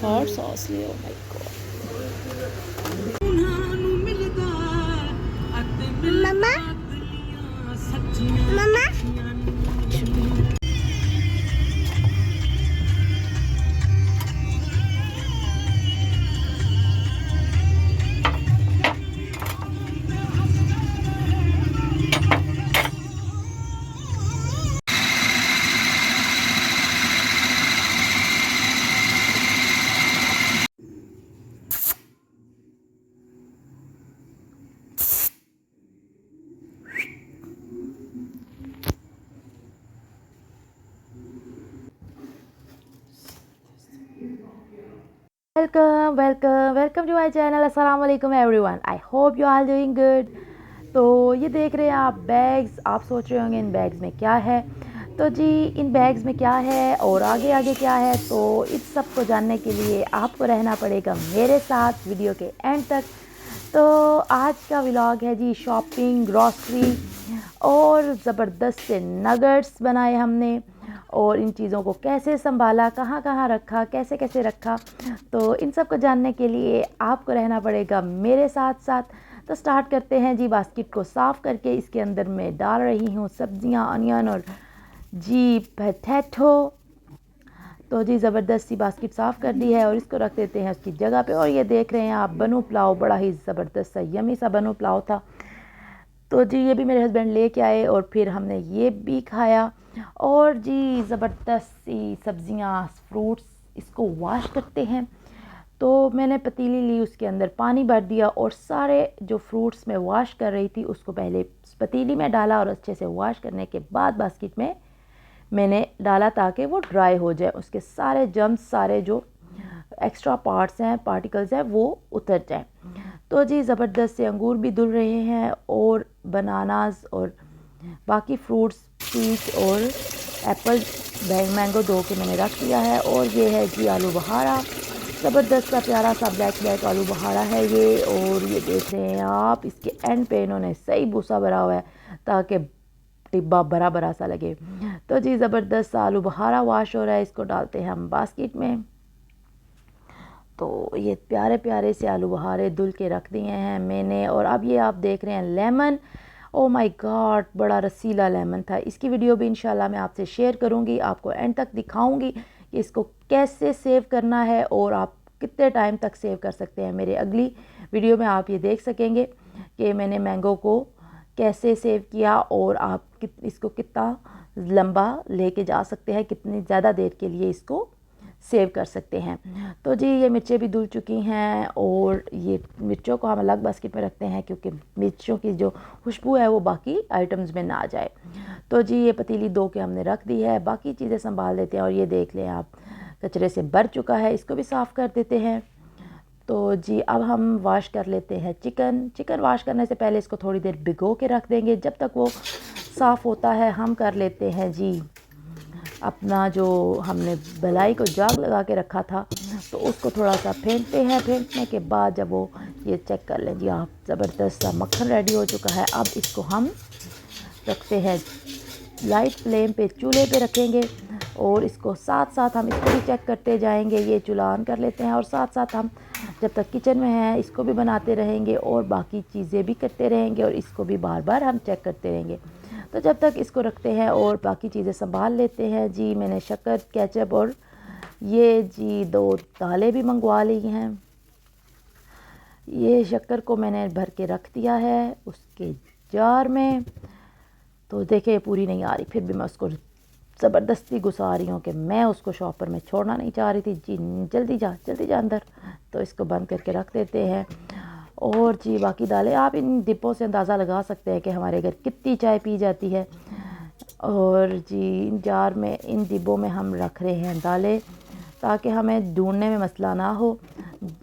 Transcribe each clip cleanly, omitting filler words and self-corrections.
Hot sauce ले, oh my god. Mamma mamma welcome to my channel. अस्सलाम वालेकुम everyone. I hope you are doing good. तो ये देख रहे हैं आप बैग्स। आप सोच रहे होंगे इन बैग्स में क्या है। तो जी इन बैग्स में क्या है और आगे आगे क्या है, तो इस सब को जानने के लिए आपको रहना पड़ेगा मेरे साथ वीडियो के एंड तक। तो आज का व्लॉग है जी शॉपिंग, ग्रॉसरी और ज़बरदस्त से नगेट्स बनाए हमने, और इन चीज़ों को कैसे संभाला, कहाँ कहाँ रखा, कैसे कैसे रखा। तो इन सब को जानने के लिए आपको रहना पड़ेगा मेरे साथ साथ। तो स्टार्ट करते हैं जी। बास्केट को साफ़ करके इसके अंदर मैं डाल रही हूँ सब्जियाँ, अनियन और जी पोटैटो। तो जी ज़बरदस्त सी बास्केट साफ़ कर दी है और इसको रख देते हैं उसकी जगह पे। और ये देख रहे हैं आप बनू पुलाव, बड़ा ही ज़बरदस्त सा यमी सा बनू पुलाव था। तो जी ये भी मेरे हस्बैंड लेके आए और फिर हमने ये भी खाया। और जी ज़बरदस्त सी सब्जियां, फ्रूट्स, इसको वॉश करते हैं। तो मैंने पतीली ली, उसके अंदर पानी भर दिया और सारे जो फ्रूट्स मैं वॉश कर रही थी उसको पहले पतीली में डाला और अच्छे से वॉश करने के बाद बास्केट में मैंने डाला ताकि वो ड्राई हो जाए, उसके सारे जम्स, सारे जो एक्स्ट्रा पार्ट्स हैं, पार्टिकल्स हैं, वो उतर जाएं। तो जी ज़बरदस्त से अंगूर भी धुल रहे हैं और बनानास और बाकी फ्रूट्स, पीच और एप्पल, मैंगो धो के मैंने रख दिया है। और ये है जी आलू बहारा, ज़बरदस्त सा प्यारा सा ब्लैक ब्लैक आलू बहारा है ये। और ये देख रहे हैं आप, इसके एंड पे इन्होंने सही भूसा भरा हुआ है ताकि डिब्बा भरा भरा सा लगे। तो जी ज़बरदस्त सा आलू बहारा वॉश हो रहा है, इसको डालते हैं हम बास्केट में। तो ये प्यारे प्यारे से आलू बहारे धुल के रख दिए हैं मैंने। और अब ये आप देख रहे हैं लेमन। ओ माय गॉड, बड़ा रसीला लेमन था। इसकी वीडियो भी इंशाल्लाह मैं आपसे शेयर करूंगी, आपको एंड तक दिखाऊंगी कि इसको कैसे सेव करना है और आप कितने टाइम तक सेव कर सकते हैं। मेरे अगली वीडियो में आप ये देख सकेंगे कि मैंने मैंगो को कैसे सेव किया और आप इसको कितना लंबा लेके जा सकते हैं, कितनी ज़्यादा देर के लिए इसको सेव कर सकते हैं। तो जी ये मिर्चें भी धुल चुकी हैं और ये मिर्चों को हम अलग बास्केट में रखते हैं क्योंकि मिर्चों की जो खुशबू है वो बाकी आइटम्स में ना आ जाए। तो जी ये पतीली धो के हमने रख दी है, बाकी चीज़ें संभाल देते हैं। और ये देख लें आप, कचरे से भर चुका है, इसको भी साफ़ कर देते हैं। तो जी अब हम वॉश कर लेते हैं चिकन वॉश करने से पहले इसको थोड़ी देर भिगो के रख देंगे। जब तक वो साफ़ होता है हम कर लेते हैं जी अपना जो हमने भलाई को जाग लगा के रखा था, तो उसको थोड़ा सा फेंटते हैं। फेंटने के बाद जब वो ये चेक कर लें जी आप, ज़बरदस्त सा मक्खन रेडी हो चुका है। अब इसको हम रखते हैं लाइट फ्लेम पे, चूल्हे पे रखेंगे और इसको साथ साथ हम इसको भी चेक करते जाएंगे। ये चूल्हा ऑन कर लेते हैं और साथ साथ हम जब तक किचन में हैं इसको भी बनाते रहेंगे और बाकी चीज़ें भी करते रहेंगे और इसको भी बार बार हम चेक करते रहेंगे। तो जब तक इसको रखते हैं और बाकी चीज़ें संभाल लेते हैं जी। मैंने शक्कर, केचप और ये जी 2 दालें भी मंगवा ली हैं। ये शक्कर को मैंने भर के रख दिया है उसके जार में। तो देखे पूरी नहीं आ रही, फिर भी मैं उसको ज़बरदस्ती घुसा रही हूँ कि मैं उसको शॉपर में छोड़ना नहीं चाह रही थी जी। जल्दी जा अंदर। तो इसको बंद करके रख देते हैं। और जी बाकी दालें आप इन डिब्बों से अंदाज़ा लगा सकते हैं कि हमारे घर कितनी चाय पी जाती है। और जी इन जार में, इन डिब्बों में हम रख रहे हैं दालें ताकि हमें ढूंढने में मसला ना हो।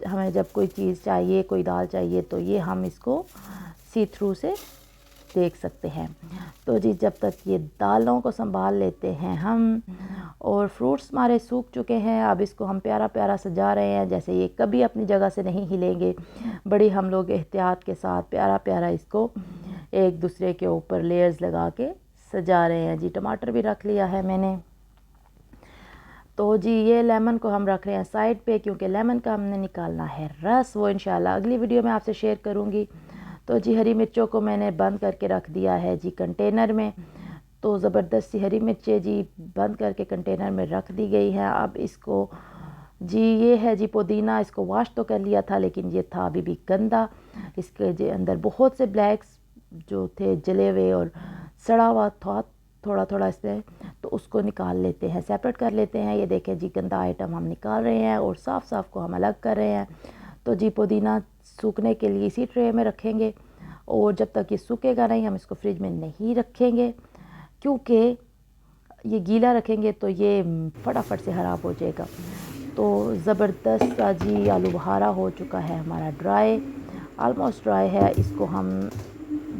हमें जब कोई चीज़ चाहिए, कोई दाल चाहिए, तो ये हम इसको सी थ्रू से देख सकते हैं। तो जी जब तक ये दालों को संभाल लेते हैं हम, और फ्रूट्स हमारे सूख चुके हैं, अब इसको हम प्यारा प्यारा सजा रहे हैं। जैसे ये कभी अपनी जगह से नहीं हिलेंगे, बड़ी हम लोग एहतियात के साथ प्यारा प्यारा इसको एक दूसरे के ऊपर लेयर्स लगा के सजा रहे हैं। जी टमाटर भी रख लिया है मैंने। तो जी ये लेमन को हम रख रहे हैं साइड पे, क्योंकि लेमन का हमने निकालना है रस, वो इंशाल्लाह अगली वीडियो में आपसे शेयर करूँगी। तो जी हरी मिर्चों को मैंने बंद करके रख दिया है जी कंटेनर में। तो ज़बरदस्त सी हरी मिर्चें जी बंद करके कंटेनर में रख दी गई हैं। अब इसको जी ये है जी पुदीना, इसको वॉश तो कर लिया था लेकिन ये था अभी भी गंदा। इसके जी अंदर बहुत से ब्लैक्स जो थे जले हुए और सड़ा हुआ था थोड़ा थोड़ा इसमें, तो उसको निकाल लेते हैं, सेपरेट कर लेते हैं। ये देखें जी गंदा आइटम हम निकाल रहे हैं और साफ़ साफ़ को हम अलग कर रहे हैं। तो जी पुदीना सूखने के लिए इसी ट्रे में रखेंगे, और जब तक ये सूखेगा नहीं हम इसको फ्रिज में नहीं रखेंगे, क्योंकि ये गीला रखेंगे तो ये फटाफट से ख़राब हो जाएगा। तो ज़बरदस्त सा जी आलू बुखारा हो चुका है हमारा, ड्राई, ऑलमोस्ट ड्राई है। इसको हम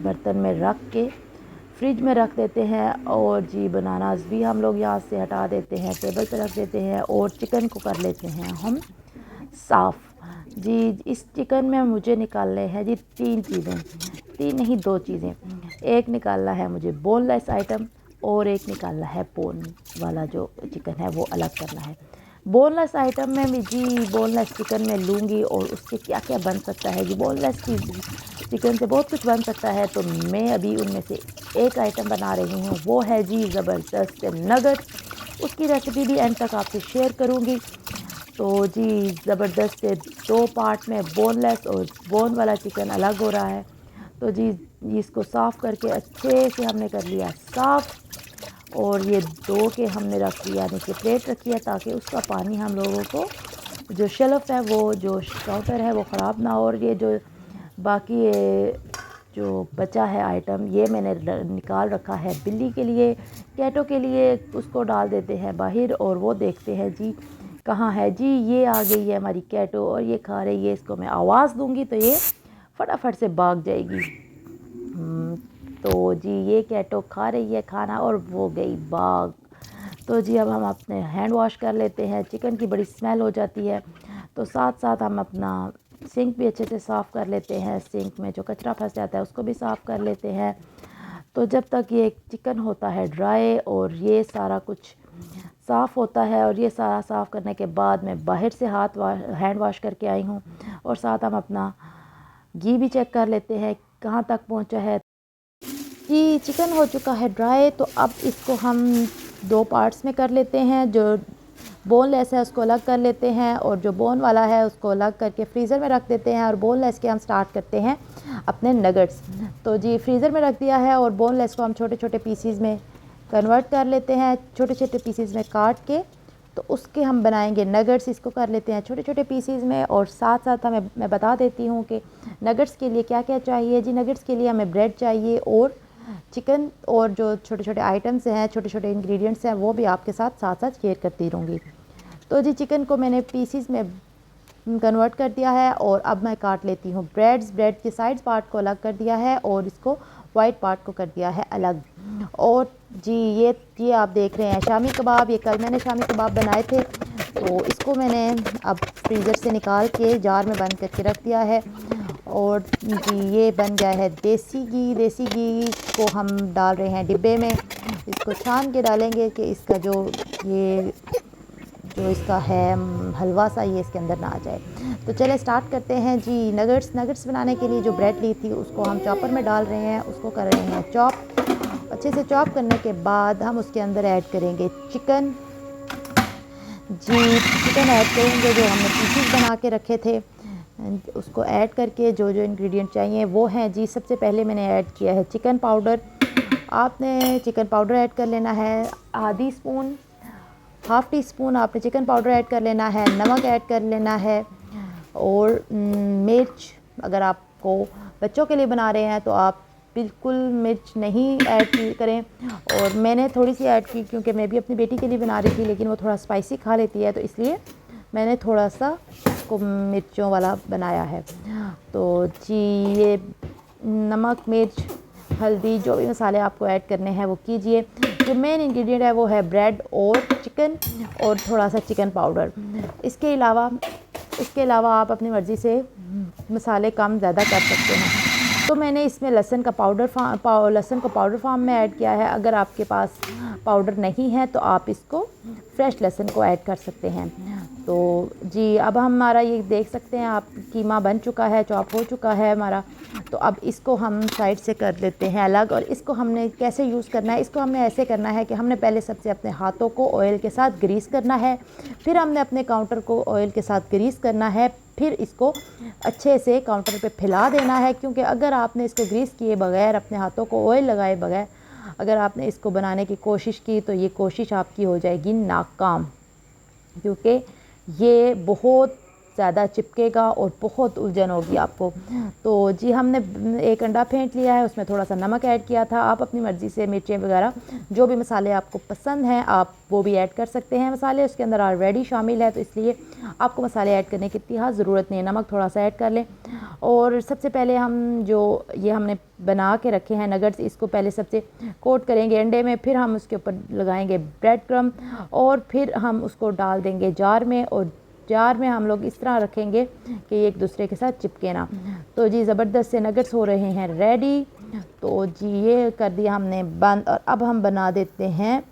बर्तन में रख के फ्रिज में रख देते हैं। और जी बनानास भी हम लोग यहाँ से हटा देते हैं, टेबल पे रख देते हैं, और चिकन को कर लेते हैं हम साफ़। जी इस चिकन में मुझे निकालने हैं जी 3 चीज़ें, 3 नहीं 2 चीज़ें। एक निकालना है मुझे बोनलेस आइटम, और एक निकालना है बोन वाला जो चिकन है वो अलग करना है। बोनलेस आइटम में मैं जी बोनलेस चिकन में लूँगी, और उसके क्या क्या बन सकता है जी, बोनलेस चिकन से बहुत कुछ बन सकता है। तो मैं अभी उनमें से एक आइटम बना रही हूँ, वो है जी ज़बरदस्त नगेट्स। उसकी रेसिपी भी एंड तक आपसे शेयर करूँगी। तो जी ज़बरदस्त 2 पार्ट में बोनलेस और बोन वाला चिकन अलग हो रहा है। तो जी इसको साफ़ करके अच्छे से हमने कर लिया साफ़, और ये धो के हमने रख दिया, नीचे प्लेट रखी है ताकि उसका पानी हम लोगों को, जो शेल्फ है वो जो काउंटर है वो ख़राब ना हो। और ये जो बाकी ये जो बचा है आइटम, ये मैंने निकाल रखा है बिल्ली के लिए, कैटों के लिए। उसको डाल देते हैं बाहर और वो देखते हैं जी कहाँ है। जी ये आ गई है हमारी कैटो और ये खा रही है। इसको मैं आवाज़ दूंगी तो ये फटाफट से भाग जाएगी। तो जी ये कैटो खा रही है खाना और वो गई भाग। तो जी अब हम अपने हैंड वॉश कर लेते हैं। चिकन की बड़ी स्मेल हो जाती है, तो साथ साथ हम अपना सिंक भी अच्छे से साफ़ कर लेते हैं। सिंक में जो कचरा फंस जाता है उसको भी साफ़ कर लेते हैं। तो जब तक ये चिकन होता है ड्राई और ये सारा कुछ साफ़ होता है, और ये सारा साफ़ करने के बाद मैं बाहर से हैंड वॉश करके आई हूँ। और साथ हम अपना घी भी चेक कर लेते हैं कहाँ तक पहुँचा है। जी चिकन हो चुका है ड्राई, तो अब इसको हम 2 पार्ट्स में कर लेते हैं। जो बोनलेस है उसको अलग कर लेते हैं, और जो बोन वाला है उसको अलग करके फ्रीज़र में रख देते हैं। और बोनलेस के हम स्टार्ट करते हैं अपने नगेट्स। तो जी फ्रीज़र में रख दिया है, और बोनलेस को हम छोटे छोटे पीसीज़ में कन्वर्ट कर लेते हैं, छोटे छोटे पीसीज़ में काट के। तो उसके हम बनाएंगे नगेट्स। इसको कर लेते हैं छोटे छोटे पीसीज़ में। और साथ साथ मैं बता देती हूँ कि नगेट्स के लिए क्या क्या चाहिए। जी नगेट्स के लिए हमें ब्रेड चाहिए, और चिकन, और जो छोटे छोटे आइटम्स हैं, छोटे छोटे इंग्रेडिएंट्स हैं, वो भी आपके साथ साथ शेयर करती रहूँगी। तो जी चिकन को मैंने पीसीस में कन्वर्ट कर दिया है, और अब मैं काट लेती हूँ ब्रेड्स। ब्रेड के साइड्स पार्ट को अलग कर दिया है, और इसको वाइट पार्ट को कर दिया है अलग। और जी ये आप देख रहे हैं शामी कबाब। ये कल मैंने शामी कबाब बनाए थे, तो इसको मैंने अब फ्रीज़र से निकाल के जार में बंद करके रख दिया है। और जी ये बन गया है देसी घी। देसी घी को हम डाल रहे हैं डिब्बे में। इसको छान के डालेंगे कि इसका जो इसका है हलवा सा ये इसके अंदर ना आ जाए। तो चले स्टार्ट करते हैं जी। नगेट्स बनाने के लिए जो ब्रेड ली थी उसको हम चॉपर में डाल रहे हैं, उसको कर रहे हैं चॉप। अच्छे से चॉप करने के बाद हम उसके अंदर ऐड करेंगे चिकन। जी चिकन ऐड करेंगे जो हमने पीसेस बना के रखे थे, उसको ऐड करके जो जो इंग्रेडिएंट चाहिए वो हैं जी। सबसे पहले मैंने ऐड किया है चिकन पाउडर। आपने चिकन पाउडर ऐड कर लेना है आधी स्पून, हाफ़ टी स्पून आपने चिकन पाउडर ऐड कर लेना है। नमक ऐड कर लेना है, और मिर्च, अगर आपको बच्चों के लिए बना रहे हैं तो आप बिल्कुल मिर्च नहीं ऐड करें। और मैंने थोड़ी सी ऐड की क्योंकि मैं भी अपनी बेटी के लिए बना रही थी, लेकिन वो थोड़ा स्पाइसी खा लेती है, तो इसलिए मैंने थोड़ा सा इसको मिर्चों वाला बनाया है। तो जी ये नमक मिर्च हल्दी, जो भी मसाले आपको ऐड करने हैं वो कीजिए। जो मेन इंग्रेडिएंट है वो है ब्रेड और चिकन और थोड़ा सा चिकन पाउडर। इसके अलावा आप अपनी मर्ज़ी से मसाले कम ज़्यादा कर सकते हैं। तो मैंने इसमें लहसुन का पाउडर फॉर्म में ऐड किया है। अगर आपके पास पाउडर नहीं है तो आप इसको फ्रेश लहसुन को ऐड कर सकते हैं। तो जी अब हमारा ये देख सकते हैं आप, कीमा बन चुका है, चॉप हो चुका है हमारा। तो अब इसको हम साइड से कर देते हैं अलग। और इसको हमने कैसे यूज़ करना है, इसको हमने ऐसे करना है कि हमने पहले सबसे अपने हाथों को ऑयल के साथ ग्रीस करना है, फिर हमने अपने काउंटर को ऑयल के साथ ग्रीस करना है, फिर इसको अच्छे से काउंटर पे फैला देना है। क्योंकि अगर आपने इसको ग्रीस किए बगैर, अपने हाथों को ऑयल लगाए बगैर अगर आपने इसको बनाने की कोशिश की तो ये कोशिश आपकी हो जाएगी नाकाम, क्योंकि ये बहुत ज़्यादा चिपकेगा और बहुत उलझन होगी आपको। तो जी हमने एक अंडा फेंट लिया है, उसमें थोड़ा सा नमक ऐड किया था। आप अपनी मर्ज़ी से मिर्चें वगैरह जो भी मसाले आपको पसंद हैं आप वो भी ऐड कर सकते हैं। मसाले उसके अंदर ऑलरेडी शामिल है तो इसलिए आपको मसाले ऐड करने की इतनी ख़ास ज़रूरत नहीं है। नमक थोड़ा सा ऐड कर लें। और सबसे पहले हम जो ये हमने बना के रखे हैं नगट्स, इसको पहले सबसे कोट करेंगे अंडे में, फिर हम उसके ऊपर लगाएंगे ब्रेड क्रम्ब और फिर हम उसको डाल देंगे जार में। और जार में हम लोग इस तरह रखेंगे कि ये एक दूसरे के साथ चिपके ना। तो जी ज़बरदस्त से नगट्स हो रहे हैं रेडी। तो जी ये कर दिया हमने बंद। और अब हम बना देते हैं,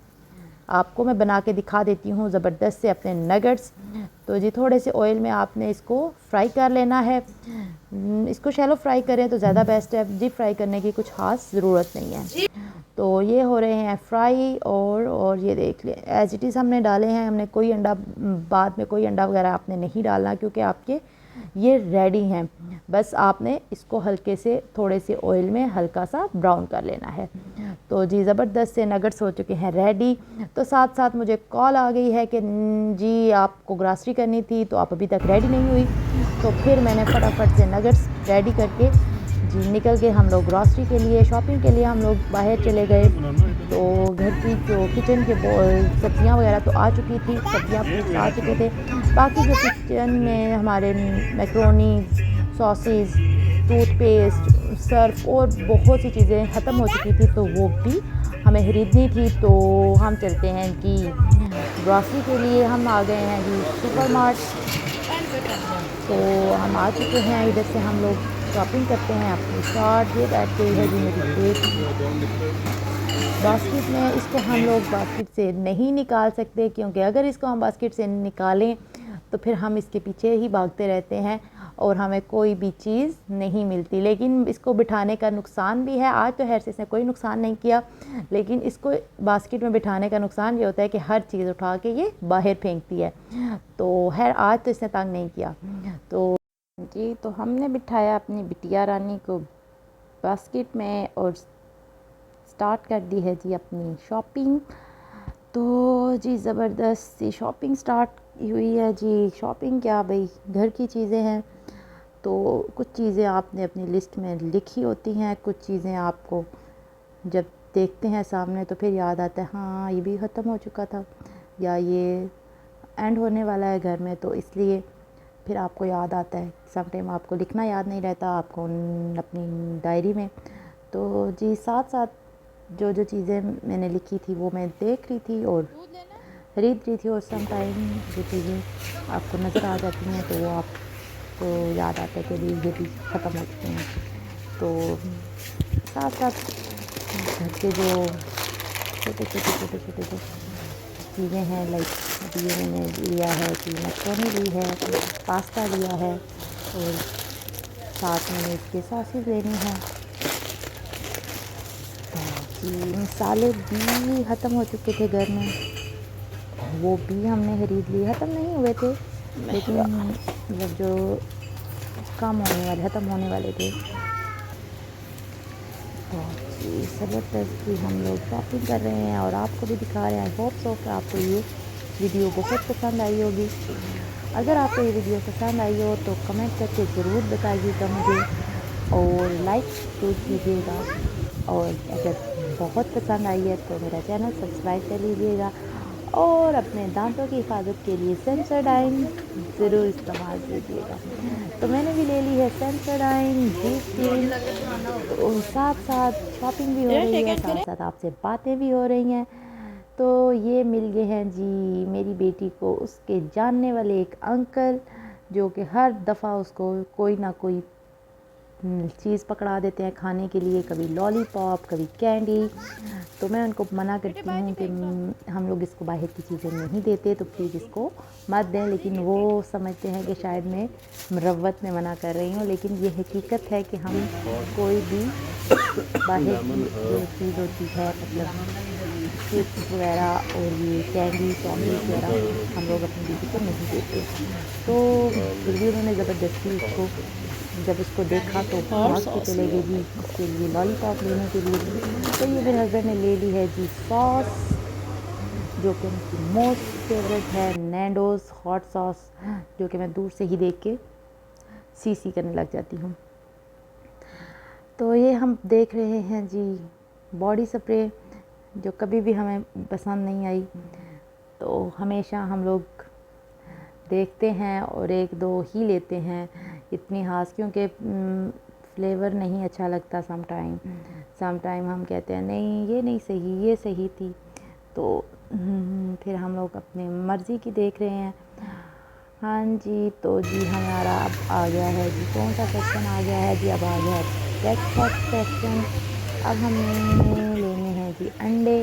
आपको मैं बना के दिखा देती हूँ ज़बरदस्त से अपने नगट्स। तो जी थोड़े से ऑयल में आपने इसको फ्राई कर लेना है। इसको शैलो फ्राई करें तो ज़्यादा बेस्ट है, डीप फ्राई करने की कुछ ख़ास ज़रूरत नहीं है। तो ये हो रहे हैं फ्राई। और ये देख लें एज इट इज़ हमने डाले हैं। हमने कोई अंडा, बाद में कोई अंडा वगैरह आपने नहीं डालना क्योंकि आपके ये रेडी हैं। बस आपने इसको हल्के से थोड़े से ऑयल में हल्का सा ब्राउन कर लेना है। तो जी ज़बरदस्त से नगट्स हो चुके हैं रेडी। तो साथ साथ मुझे कॉल आ गई है कि जी आपको ग्रॉसरी करनी थी तो आप अभी तक रेडी नहीं हुई। तो फिर मैंने फटाफट से नगट्स रेडी करके जी निकल गए हम लोग ग्रॉसरी के लिए, शॉपिंग के लिए हम लोग बाहर चले गए। तो घर की जो किचन के सब्जियां वगैरह तो आ चुकी थी, सब्जियां फ्रूट्स आ चुके थे। बाकी जो किचन में हमारे मैक्रोनी, सॉसेज, टूथपेस्ट, सर्फ और बहुत सी चीज़ें ख़त्म हो चुकी थी तो वो भी हमें ख़रीदनी थी। तो हम चलते हैं कि ग्रॉसरी के लिए हम आ गए हैं जी सुपरमार्ट। तो हम आ चुके हैं, इधर से हम लोग शॉपिंग करते हैं अपनी शॉर्ट। ये बैठ गई है जी मेरी बेटी बास्केट में। इसको हम लोग बास्केट से नहीं निकाल सकते क्योंकि अगर इसको हम बास्केट से निकालें तो फिर हम इसके पीछे ही भागते रहते हैं और हमें कोई भी चीज़ नहीं मिलती। लेकिन इसको बिठाने का नुकसान भी है। आज तो खैर से इसने कोई नुकसान नहीं किया, लेकिन इसको बास्केट में बिठाने का नुकसान ये होता है कि हर चीज़ उठा के ये बाहर फेंकती है। तो खैर आज तो इसने तंग नहीं किया। तो जी तो हमने बिठाया अपनी बिटिया रानी को बास्केट में और स्टार्ट कर दी है जी अपनी शॉपिंग। तो जी ज़बरदस्त सी शॉपिंग स्टार्ट हुई है जी। शॉपिंग क्या भाई, घर की चीज़ें हैं तो कुछ चीज़ें आपने अपनी लिस्ट में लिखी होती हैं, कुछ चीज़ें आपको जब देखते हैं सामने तो फिर याद आता है हाँ ये भी ख़त्म हो चुका था या ये एंड होने वाला है घर में, तो इसलिए फिर आपको याद आता है। समटाइम आपको लिखना याद नहीं रहता आपको अपनी डायरी में। तो जी साथ साथ जो जो चीज़ें मैंने लिखी थी वो मैं देख रही थी और खरीद रही थी। और समटाइम जो चीज़ें आपको नज़र आ जाती हैं तो वो आपको याद आता है कि ये भी ख़त्म हो चुके हैं। तो साथ साथ घर के जो छोटे जो चीज़ें हैं, लाइक ये मैंने लिया है कि मैक्रोनी ली है, पास्ता लिया है और साथ में इसके सॉसेज लेनी है। जी मसाले भी ख़त्म हो चुके थे घर में, वो भी हमने ख़रीद लिए। ख़त्म नहीं हुए थे लेकिन मतलब जो कम होने वाले, ख़त्म होने वाले थे। तो जी ज़बरदस्त हम लोग शॉपिंग कर रहे हैं और आपको भी दिखा रहे हैं। आई होप सो कि आपको ये वीडियो बहुत पसंद आई होगी। अगर आपको ये वीडियो पसंद आई हो तो कमेंट करके ज़रूर बताइएगा मुझे और लाइक ज़रूर कीजिएगा। और अगर बहुत पसंद आई है तो मेरा चैनल सब्सक्राइब कर लीजिएगा और अपने दांतों की हिफाजत के लिए सेंसोडाइन ज़रूर इस्तेमाल कीजिएगा। तो मैंने भी ले ली है सेंसोडाइन जी3। तो साथ साथ शॉपिंग भी हो रही है, साथ साथ आपसे बातें भी हो रही हैं। तो ये मिल गए हैं जी मेरी बेटी को उसके जानने वाले एक अंकल, जो कि हर दफ़ा उसको कोई ना कोई चीज़ पकड़ा देते हैं खाने के लिए, कभी लॉलीपॉप, कभी कैंडी। तो मैं उनको मना करती हूँ कि हम लोग इसको बाहर की चीज़ें नहीं देते, तो प्लीज़ इसको मत दें। लेकिन वो समझते हैं कि शायद मैं मुरव्वत में मना कर रही हूँ, लेकिन ये हकीकत है कि हम कोई भी बाहर की जो चीज़ होती है, मतलब चिप्स वगैरह और ये कैंडी चॉकलेट वगैरह हम लोग अपनी बेटी को नहीं देते। तो फिर भी उन्होंने ज़बरदस्ती उसको, जब उसको देखा तो भाग के चले गए जी उसके लिए लॉलीपॉप लेने के लिए। तो ये मेरे हस्बैंड ने ले ली है जी सॉस, जो कि उनकी मोस्ट फेवरेट है, नैंडोज़ हॉट सॉस, जो कि मैं दूर से ही देख के सी करने लग जाती हूँ। तो ये हम देख रहे हैं जी बॉडी स्प्रे, जो कभी भी हमें पसंद नहीं आई, तो हमेशा हम लोग देखते हैं और एक दो ही लेते हैं, इतनी खास, क्योंकि फ्लेवर नहीं अच्छा लगता। सम टाइम हम कहते हैं नहीं ये नहीं सही, ये सही थी। तो फिर हम लोग अपनी मर्ज़ी की देख रहे हैं। हाँ जी, तो जी हमारा अब आ गया है जी, कौन सा सेक्शन आ गया है जी, अब आ गया है ब्रेकफास्ट सेक्शन। अब हमें लेने हैं जी अंडे,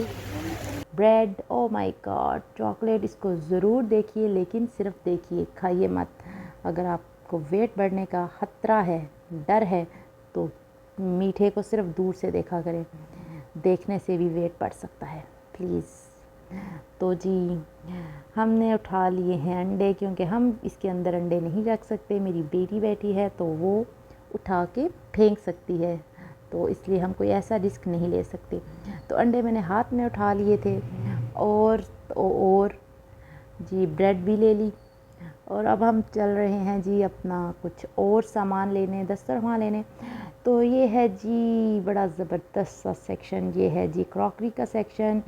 bread. O my God, chocolate, इसको ज़रूर देखिए, लेकिन सिर्फ देखिए, खाइए मत। अगर आपको वेट बढ़ने का ख़तरा है, डर है, तो मीठे को सिर्फ दूर से देखा करें, देखने से भी वेट बढ़ सकता है, प्लीज़। तो जी हमने उठा लिए हैं अंडे, क्योंकि हम इसके अंदर अंडे नहीं रख सकते। मेरी बेटी बैठी है तो वो उठा के फेंक सकती है, तो इसलिए हम कोई ऐसा रिस्क नहीं ले सकते। तो अंडे मैंने हाथ में उठा लिए थे, और जी ब्रेड भी ले ली। और अब हम चल रहे हैं जी अपना कुछ और सामान लेने, दस्तरखान लेने। तो ये है जी बड़ा ज़बरदस्त सा सेक्शन, ये है जी क्रॉकरी का सेक्शन।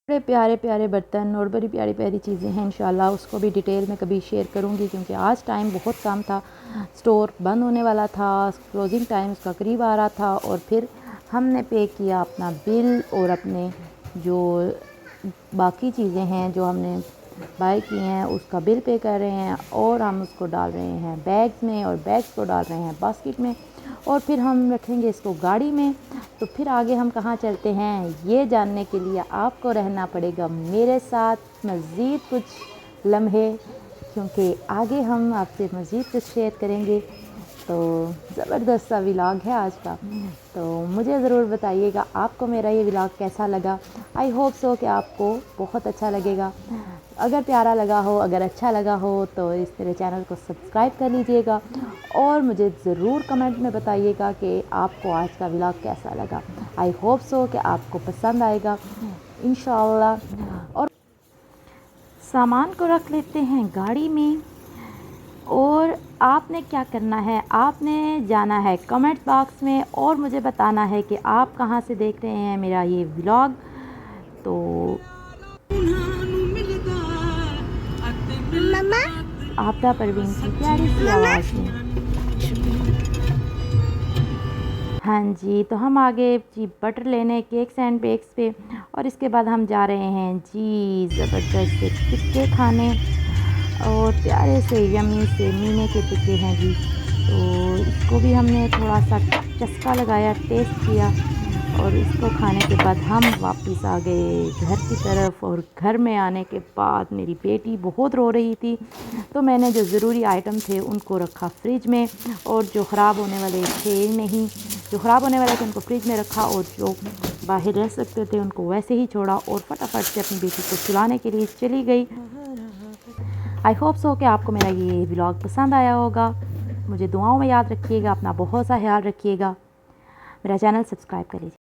बड़े प्यारे प्यारे बर्तन और बड़ी प्यारी प्यारी चीज़ें हैं। इंशाल्लाह उसको भी डिटेल में कभी शेयर करूँगी, क्योंकि आज टाइम बहुत कम था, स्टोर बंद होने वाला था, क्लोजिंग टाइम उसका करीब आ रहा था। और फिर हमने पे किया अपना बिल, और अपने जो बाकी चीज़ें हैं जो हमने बाय की हैं उसका बिल पे कर रहे हैं, और हम उसको डाल रहे हैं बैग्स में, और बैग्स को डाल रहे हैं बास्केट में, और फिर हम रखेंगे इसको गाड़ी में। तो फिर आगे हम कहाँ चलते हैं, ये जानने के लिए आपको रहना पड़ेगा मेरे साथ मज़ीद कुछ लम्हे, क्योंकि आगे हम आपसे मज़ीद कुछ शेयर करेंगे। तो ज़बरदस्त सा व्लॉग है आज का। तो मुझे ज़रूर बताइएगा आपको मेरा ये व्लॉग कैसा लगा। आई होप सो कि आपको बहुत अच्छा लगेगा। अगर प्यारा लगा हो, अगर अच्छा लगा हो, तो इस मेरे चैनल को सब्सक्राइब कर लीजिएगा, और मुझे ज़रूर कमेंट में बताइएगा कि आपको आज का व्लॉग कैसा लगा। आई होप सो कि आपको पसंद आएगा इंशाअल्लाह। और सामान को रख लेते हैं गाड़ी में, और आपने क्या करना है, आपने जाना है कमेंट बॉक्स में और मुझे बताना है कि आप कहाँ से देख रहे हैं मेरा ये व्लॉग। तो आपदा परवीन की प्यारी सी आवाज़ में। हाँ जी, तो हम आगे जी बटर लेने केक्स एंड बेक्स पे, और इसके बाद हम जा रहे हैं जी ज़बरदस्त से टिक्के खाने, और प्यारे से यम्मी से मीने के टिक्के हैं जी। तो इसको भी हमने थोड़ा सा चस्का लगाया, टेस्ट किया, और इसको खाने के बाद हम वापस आ गए घर की तरफ। और घर में आने के बाद मेरी बेटी बहुत रो रही थी, तो मैंने जो ज़रूरी आइटम थे उनको रखा फ्रिज में, और जो ख़राब होने वाले थे उनको फ्रिज में रखा, और जो बाहर रह सकते थे उनको वैसे ही छोड़ा, और फटाफट से अपनी बेटी को सुलाने के लिए चली गई। आई होप सो कि आपको मेरा ये व्लॉग पसंद आया होगा। मुझे दुआओं में याद रखिएगा, अपना बहुत सा ख्याल रखिएगा, मेरा चैनल सब्सक्राइब कर लीजिए।